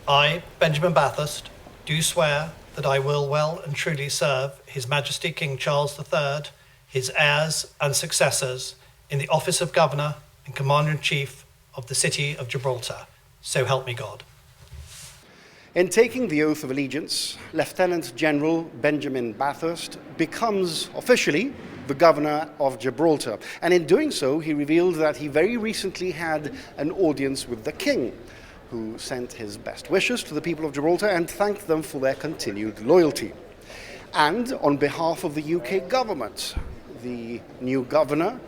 I, Benjamin Bathurst, do swear that I will well and truly serve His Majesty King Charles III, his heirs and successors, in the office of Governor and Commander-in-Chief of the City of Gibraltar. So help me God. In taking the oath of allegiance, Lieutenant General Benjamin Bathurst becomes officially the Governor of Gibraltar. And in doing so, he revealed that he very recently had an audience with the King, who sent his best wishes to the people of Gibraltar and thanked them for their continued loyalty. And on behalf of the UK government, the new governor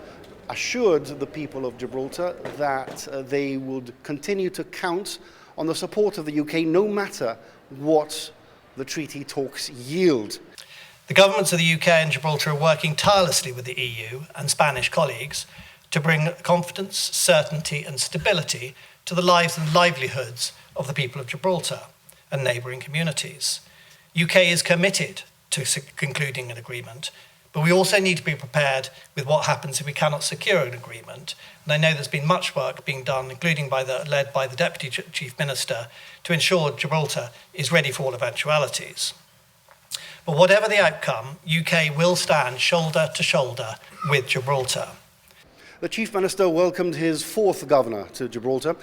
assured the people of Gibraltar that they would continue to count on the support of the UK no matter what the treaty talks yield. The governments of the UK and Gibraltar are working tirelessly with the EU and Spanish colleagues to bring confidence, certainty and stability to the lives and livelihoods of the people of Gibraltar and neighbouring communities. UK is committed to concluding an agreement, but we also need to be prepared with what happens if we cannot secure an agreement. And I know there's been much work being done, including led by the Deputy Chief Minister, to ensure Gibraltar is ready for all eventualities. But whatever the outcome, UK will stand shoulder to shoulder with Gibraltar. The Chief Minister welcomed his fourth governor to Gibraltar,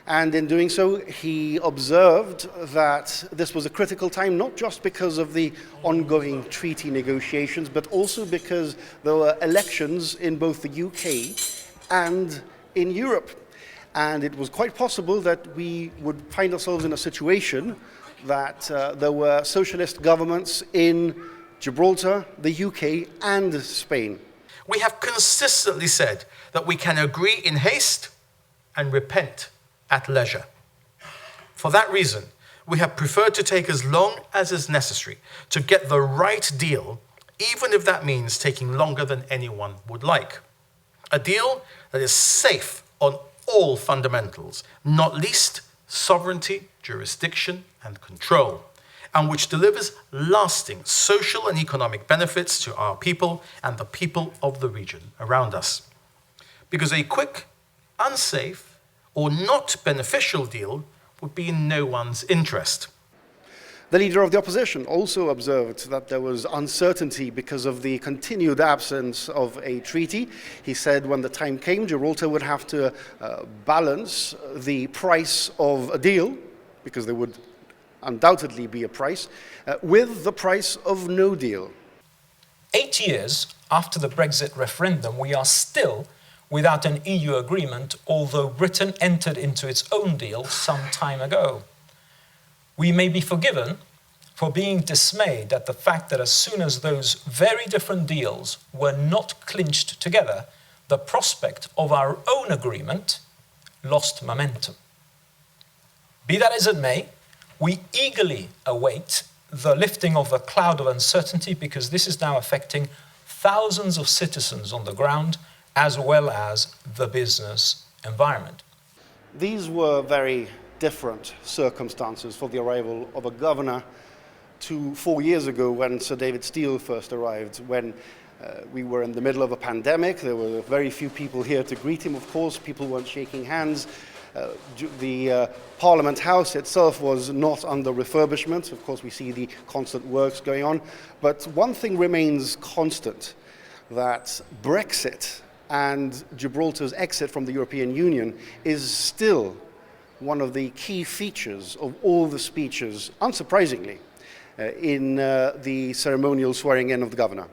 and in doing so, he observed that this was a critical time, not just because of the ongoing treaty negotiations, but also because there were elections in both the UK and in Europe. And it was quite possible that we would find ourselves in a situation that there were socialist governments in Gibraltar, the UK, and Spain. We have consistently said that we can agree in haste and repent at leisure. For that reason, we have preferred to take as long as is necessary to get the right deal, even if that means taking longer than anyone would like. A deal that is safe on all fundamentals, not least sovereignty, jurisdiction, and control, and which delivers lasting social and economic benefits to our people and the people of the region around us. Because a quick, unsafe, or not beneficial deal would be in no one's interest. The leader of the opposition also observed that there was uncertainty because of the continued absence of a treaty. He said when the time came, Gibraltar would have to balance the price of a deal, because there would undoubtedly be a price, with the price of no deal. 8 years after the Brexit referendum, we are still without an EU agreement, although Britain entered into its own deal some time ago. We may be forgiven for being dismayed at the fact that as soon as those very different deals were not clinched together, the prospect of our own agreement lost momentum. Be that as it may, we eagerly await the lifting of the cloud of uncertainty, because this is now affecting thousands of citizens on the ground, as well as the business environment. These were very different circumstances for the arrival of a governor to 4 years ago when Sir David Steele first arrived, when we were in the middle of a pandemic. There were very few people here to greet him, of course. People weren't shaking hands. The Parliament House itself was not under refurbishment. Of course, we see the constant works going on. But one thing remains constant, that Brexit and Gibraltar's exit from the European Union is still one of the key features of all the speeches, unsurprisingly, in the ceremonial swearing in of the governor.